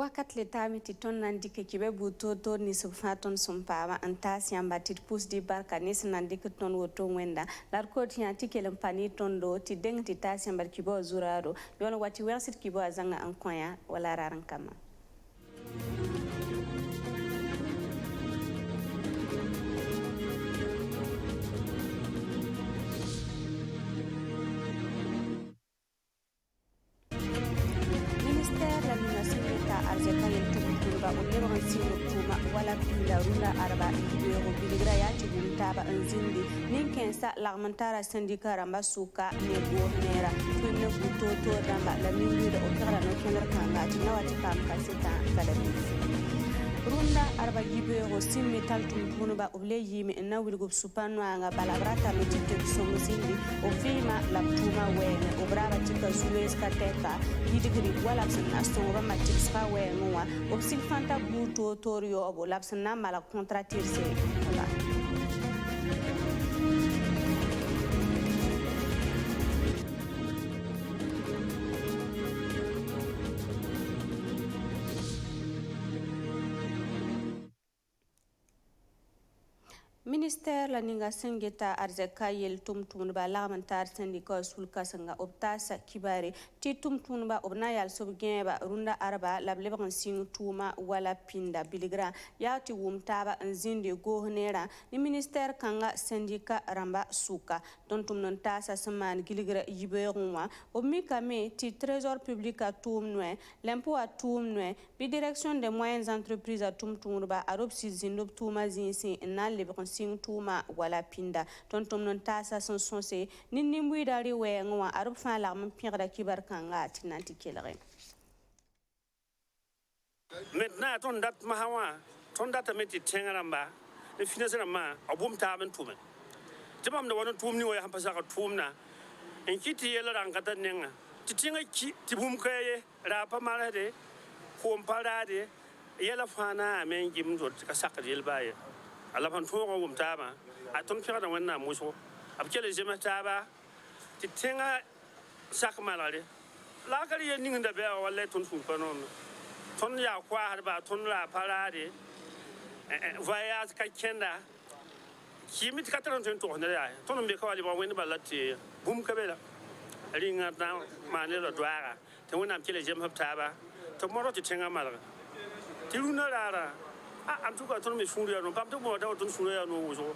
wakat le tami ti ton nandi ke kibe buto to ni subfaton sumpama antasi ambati pus di barka nis nandi ke ton woto wenda lar ko ti anti kelem pani ton do ti deng ti tasi ambar kibo zuraro yon wati wersit kibo azanga ankoya wala raran kama. wala pinda rula arba ibe biligra ya ci taba nzindi ninkensa lagmantara sindika ramba suka ne go nera tunne buto to ramba la mingi da okara no kenar kanga tina wati kam kasita kada runda arba gibe go simmi taltum punuba oble yimi na wilgo supano anga balabrata mitike somuzindi ofima la tuma wene obraba tika suez kateka yidigri wala san astonga matiksa wenwa obsil fanta buto torio obo lapsna mala contratirse wala. Ministère la ninga sengeta arzeka yel tumtun ba lamantar sendika sulka sanga optasa kibare ti tumtun ba obna yal sobgen ba runda araba lableban sing tuma wala pinda biligra ya ti wumtaba nzinde gohnera ni ministère kanga sendika ramba suka tontum non tasa saman giligra yiberunwa obmika me ti trésor public a tumnwe l'impôt a tumnwe bi direction des moyennes entreprises a tumtun ba aropsi zindob tuma zinsi na lebon sing tuma wala pinda tontom non tasa son sonse ninni muidari wenwa arab fa la mun pirda kibar kanga tinanti kelere maintenant ton dat mahawa ton data meti tengaramba e finasera ma abum taben tumen timam da wonon tumni wo ham pasaka tumna en kiti yela ran kata nenga titinga ki tibum kaye ra pa malade ko parade yela fana men gim do ka sakal yelbaye ala pan togo wum taba aton fira da wannan muso abkele jema taba titinga sak malade la kali yen ninga be wala ton fu kono ton ya kwa harba ton la parade vaya ka kenda kimit katran ton to ne ya ton be kawali ba wen balati bum kabela ringa na manela dwara te wona abkele jema taba to moro titinga malade tiluna rara am tuka ton mi furia no pam to mo da ton furia no wuzo.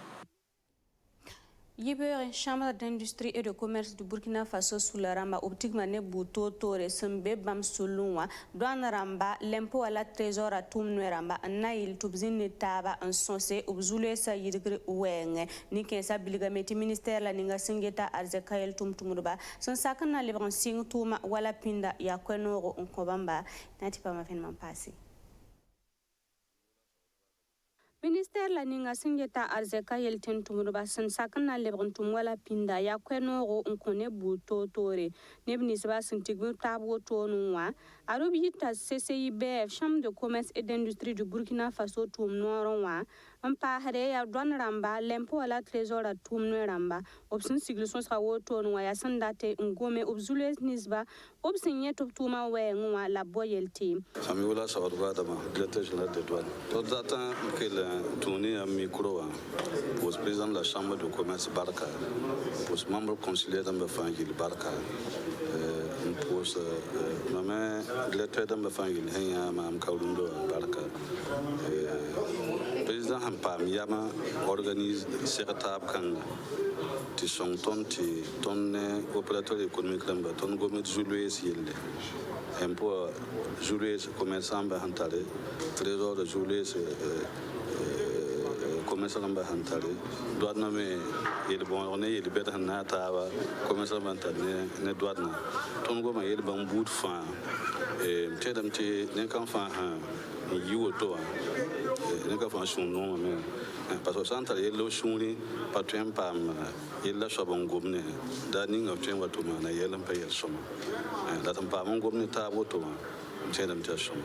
Yibere chambre d'industrie et de commerce du Burkina Faso sous la ramba optique mané buto tore sembe bam sulunwa douane ramba l'impôt à la trésor à tumne ramba nail tubzini taba en sonse ubzule sa yidgri wenge ni kensa bilgameti ministère la ninga singeta arzekael tumtumurba son sakana lebran sing tuma wala pinda ya kwenoro onkobamba nati pa mafenman passé. Ministère la ninga singeta arzeka yelten tumuruba san sakana lebron tumwala pinda ya kwenogo onkone buto tore nebni seba sintigbu tabo tonwa arobi ta CCIBF chambre de commerce et d'industrie du Burkina Faso tum noronwa ampa hare ya douane ramba l'impôt à la trésor à tum no ramba opsin sigleson sa wotonwa ya sandate ngome obzule nisba opsin yetop tuma wenwa la boyelti Samiola Sawadwa dama directeur général de douane to data que tourné à micro pour le président de la chambre de commerce Barca, pour le membre consulaire de Mbafangil Barca, pour le même directeur de Mbafangil Henya Mam Kaurundo Barca. Le président Hampam Yama organise Sertab Kanga. Ti son ton opérateur économique lamba ton gomet jouer s'il impôt jouer commerçant bahantale trésor de jouer commerçant bahantale douane me il bon on est il bet na tawa commerçant bahantale ne douane ton goma il ban bout fin et tedam ti ne kan fa yiwo to ne ka fa shun non mais parce que centre il lo shuni patuen pam il la sobon gomne da ni ngam wa to na yelam pa yel soma da tam pa mon gomne ta bo to tedam ta soma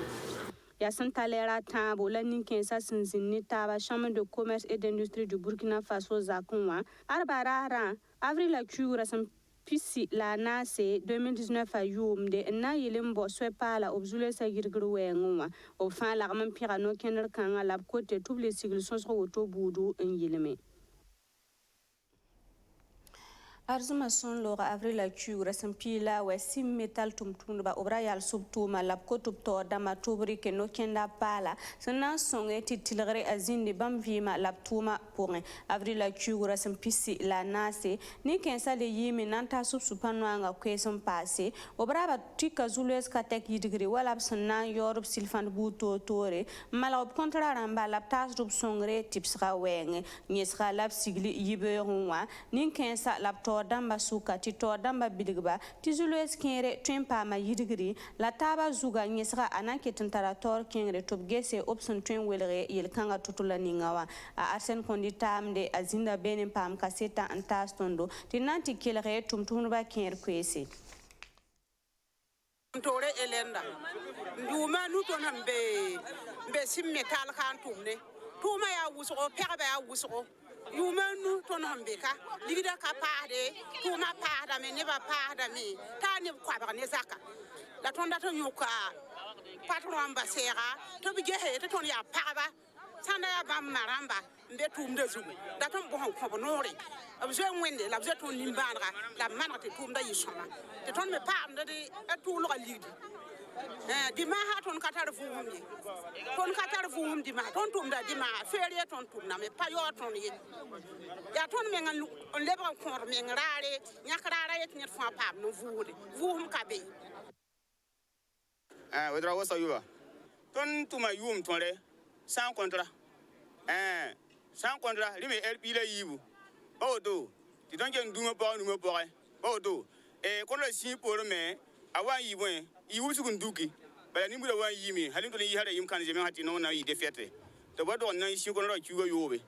ya santalera tabo la ninkensa sinzinni taba chambre de commerce et d'industrie du Burkina Faso zakunwa arbarara avril la cura sam pisi la naase 2019 a yumde na yelin bo swepala obzule sa girgir wenwa o fa la gaman pira no kener kanga lab kote tuble sigil sonso woto budu en yelme arzuma son loga avril la cure sampila wa sim metal tumtumba obra yal subtuma lab ko tupto dama tubri ke no kenda pala sana songe titilgre azindi bam vima lab tuma pour avril la cure sampisi la nase ni kensa le yimi nanta subsupanwanga kweson passé obra ba tika zules ka tek yidigri wala sana yorub silfan buto tore mala ob kontraramba lab tas rub songre tipsra wenge nyesra lab sigli yiberunwa ni kensa lab damba suka ti to damba bidigba ti zulwes kere twempa ma yidigri la taba zuga nyesra ananke tantarator kengre tobgese option twen welre yel kanga tutula ningawa a arsen kondita amde azinda benin pam kaseta antastondo ti nanti kelre tumtumba ker kwese tore elenda nduma nuto nambe sim metal kan tumne tuma ya wuso perbe ya wuso yumanu tonombeka ligida ka paade tuma paada me ne ba paada me tani kwa ne zaka la tonda to yuka patron basera to bige he to ton ya paaba sanda ya bam maramba mbe tumde zugu da ton bo ko bonore abje mwende la bje ton limbandra la manate tumda yisoma te ton me paamde de atulo ligidi dima ha ton katar fuum dima ton tumda dima ferie ton tumna me payo ton ye ya ton me ngal on lebra ko me ngrare nyakrara yet nyet fa pam no vuum kabe wedra wasa yuba ton tuma yum ton re sans contrat sans contrat limi LP la yibu odo ti don ken duma pa no me pore odo kono si pour me awa yibwen iwu sugun duki bala ni bula wan yimi halin to ni hada yim kan je men hati no na yi defete to bodo na shi ko no kiwo yobe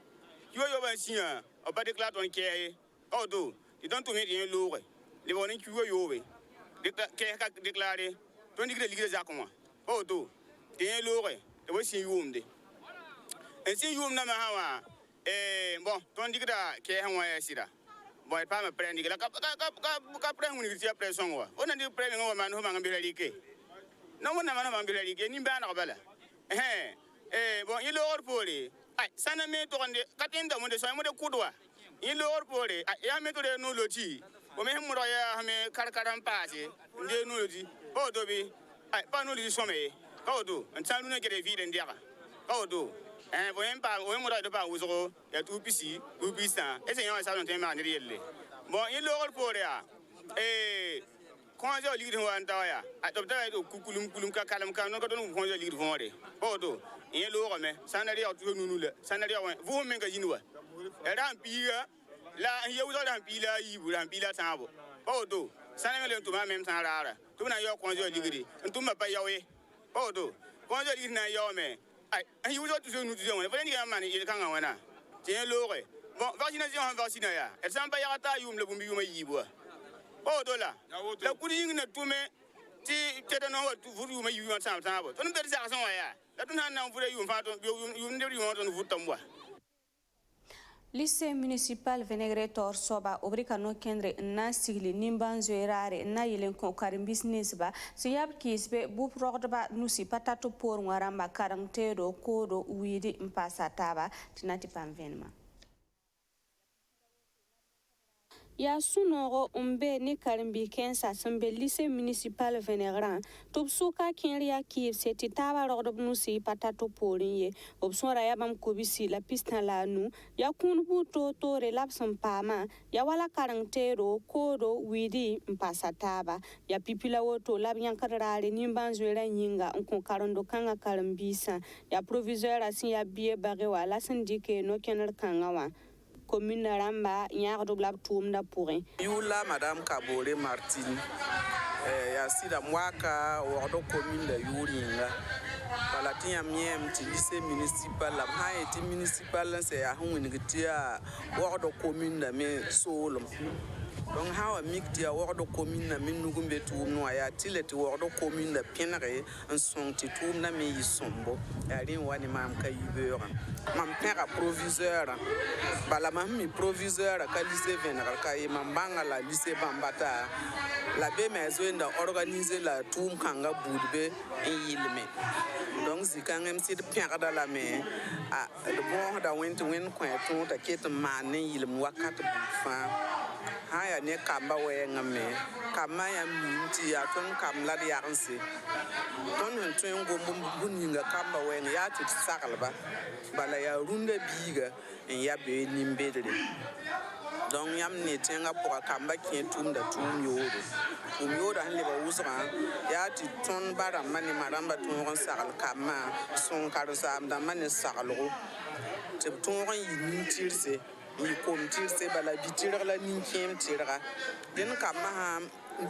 sia o ba de klaton ke o do ti don to me di lowe le woni kiwo yobe de ke ka déclarer to ni gre za ko o do ti lowe to bo si yumde en si yum na ma hawa bon ton digra ke hanwa ya sida boy pa me prendi la ka pre nguni ti pression wa ona di pre ngwa man ho manga bilalike no mona man manga bilalike ni bana bala bon il lor pole ai sana me to onde katinda mo de so mo de kudwa il lor pole ya me to de no loti o me mo ya me karkaram paase nde no loti o do bi ai pa no li so me o do ntanu na gere vi de ndiaka o do bon pa o mo do pa uzo ya tu pisi u pisa ese yon sa non tema ni yelle bon il lor pole ya konjo ligir ho anta ya adopta do kulum ka kalam ka non ko don konjo ligir ho de o do in lo me sanari ya tu nunu le sanari wa vu men ga jinwa era mpiga la ye uzo da mpila yibu da mpila tabo o do sanami le to ma mem tan rara to na yo konjo ligiri ntumba pa yawe o do konjo ligir na yo me ai uzo tu nunu tu wona fele ni ga mani il kanga wana tien lo re bon vaccination ya el samba ya ta yum le bumbi yuma yibu o do la kuri na tume ti tete no wa tu vuru ma yuma sam tabo to no be sa son wa ya la tun han na vuru yum fa to yum ne yum to vuru tamwa lycée municipal Venegretor soba obrika no kendre na sigli nimbanzo erare na yelen ko karim business ba siyab kisbe bu progba nusi patato por ngaramba karangtero kodo widi mpasa taba tinati pamvenma ya sunogo umbe ni karimbi kensa sembe lycée municipal Venegran tubsuka kenria ki seti taba rodob nusi patato porinye opsora ya bam kobisi la pista la nu ya kunbu to tore lapsam pama ya wala karangtero kodo widi mpasa taba ya pipila woto labyan karare nimbanzwera nyinga nkon karondo kanga karambisa ya proviseur asin ya bie bare wala sindike no kenar kangawa commune Ramba nyardo blab tumda pourrin yula madame Kabore Martin ya sida mwaka wodo commune da yuringa palatin miem ti lycée municipal la haiti municipal c'est ya hungitia wodo commune da me solom donc ha wa mikti a wogdo commune na min nugum be tuum no ya tileti wogdo commune da penre en son ti tuum na mi yisombo ya rin wani mam ka yibeur mam pera proviseur bala mam mi proviseur ka lycée vénéral ka e mam banga la lycée bambata la be maison da organiser la tuum kanga budbe en yilme donc zikangem sit pera da la me a de bon da went kwa to ta ket man yilm wakat bu fa haya ne kamba wenga me kama ya minti ya ton kam la ya nse ton hun tun go buninga kamba wenga ya ti sakalba bala ya runda biga en ya be nimbedre donc yam ne tenga pour kamba ki tum da tum yodo han le ba usra ya ti ton bara mani maramba ton sakal kama son karsa am da mani sakalo ti ton yi tirse ni kom tirse bala bitirga la ninkem tirga den kama ha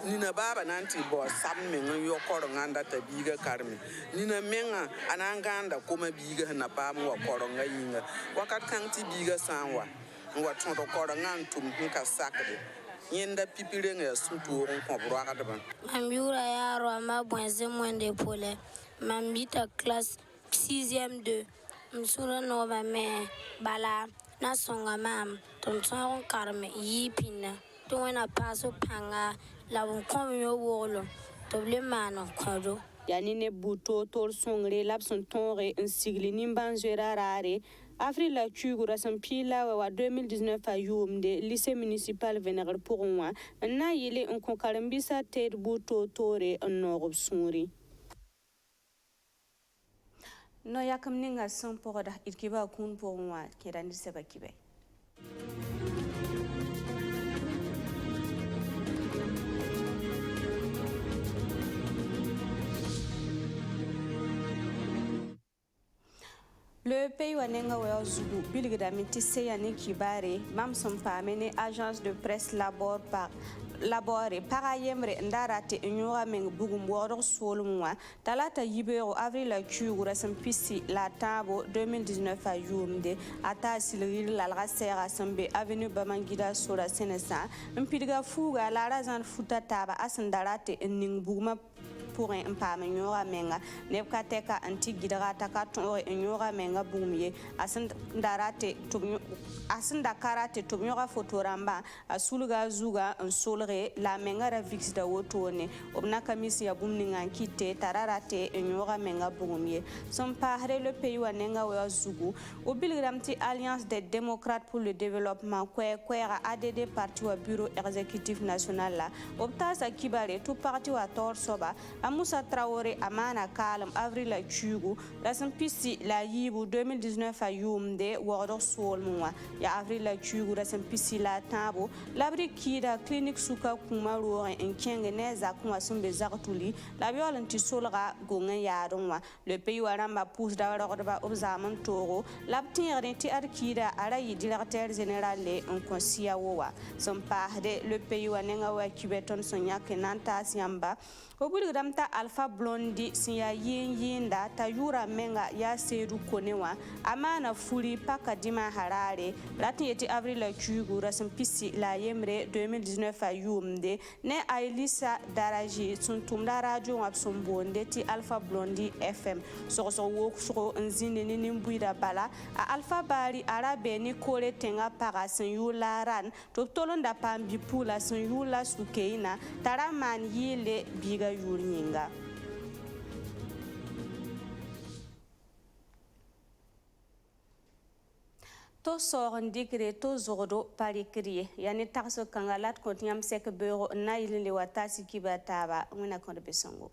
nina baba nanti bo sam men yo koro nganda ta biga karmi nina menga ananganda koma biga na pam wa koro ngayinga wakat kan ti biga sanwa wa ton to koro ngantum ka sakde yenda pipirenga sutu on ko braka de ban Ambiura yaro ama bwenze mwende pole mambita classe 6e 2 msura no ba me bala na songa mam tonton karme yipina to wena paso panga la won komyo wolo to le mano kodo yani ne buto tor songre lapson tonre un sigli nimban rare Avril la Tugura Sampila wa 2019 a yumde lycée municipal vénéral pour moi na yele un konkarambisa ter buto tore norob suri no yakam ninga son pour da irkiba kun pour moi kirani sebakibe Le pays wanenga wa zugu bilgda mitise yani kibare mam son pamene agence de presse labore para yemre ndarate nyora meng bugum woro solumwa talata yibero avril la kugura sampisi la tabo 2019 a yumde ata silrir la rasera sambe avenue Bamangida sura senesa mpidiga fuga la razan futa taba asandarate ning buguma pour un pas meilleur menga nebkateka anti gidrata ka to nyora menga bumye asandarate to asandakarate to nyora fotoramba asulga zuga en solre la menga ra vix da wotone obna kamisi ya bumninga kite tararate nyora menga bumye son pare le pays wanenga wa zugu obilgramti alliance des démocrates pour le développement kwera ADD parti wa bureau exécutif national la opta sa kibare tout parti wa tor soba Amoussa Traoré amana kalam avril la chugu la sampisi la yibu 2019 a yumde woro solmwa ya avril la chugu la sampisi la tabo labri kida clinique suka kuma ro en kenge neza kuma sumbe zartuli la violenci solga gonga yaronwa le pays waramba pousse da roba obzaman toro labtin ti arkida ara yi directeur général en consia wowa son parde le pays wanenga wa kibeton sonya kenanta siamba obulgramta alpha blondi siya yinda tayura menga ya seru konewa amana furi paka dima harare latin yeti avril la chugu rasim pisi la yemre 2019 a yumde ne ailisa daraji suntumda radio wapsum bonde ti alpha blondi fm so wo so nzinde ni nimbuida bala a alpha bari arabe ni kore tenga para yula ran to tolonda pambi pula yula sukeina taraman yile biga yurnyinga to soron digre to zodo parikriye yani takso kangalat kontiam sek bureau na yile watasi kibataba ngina konde besongo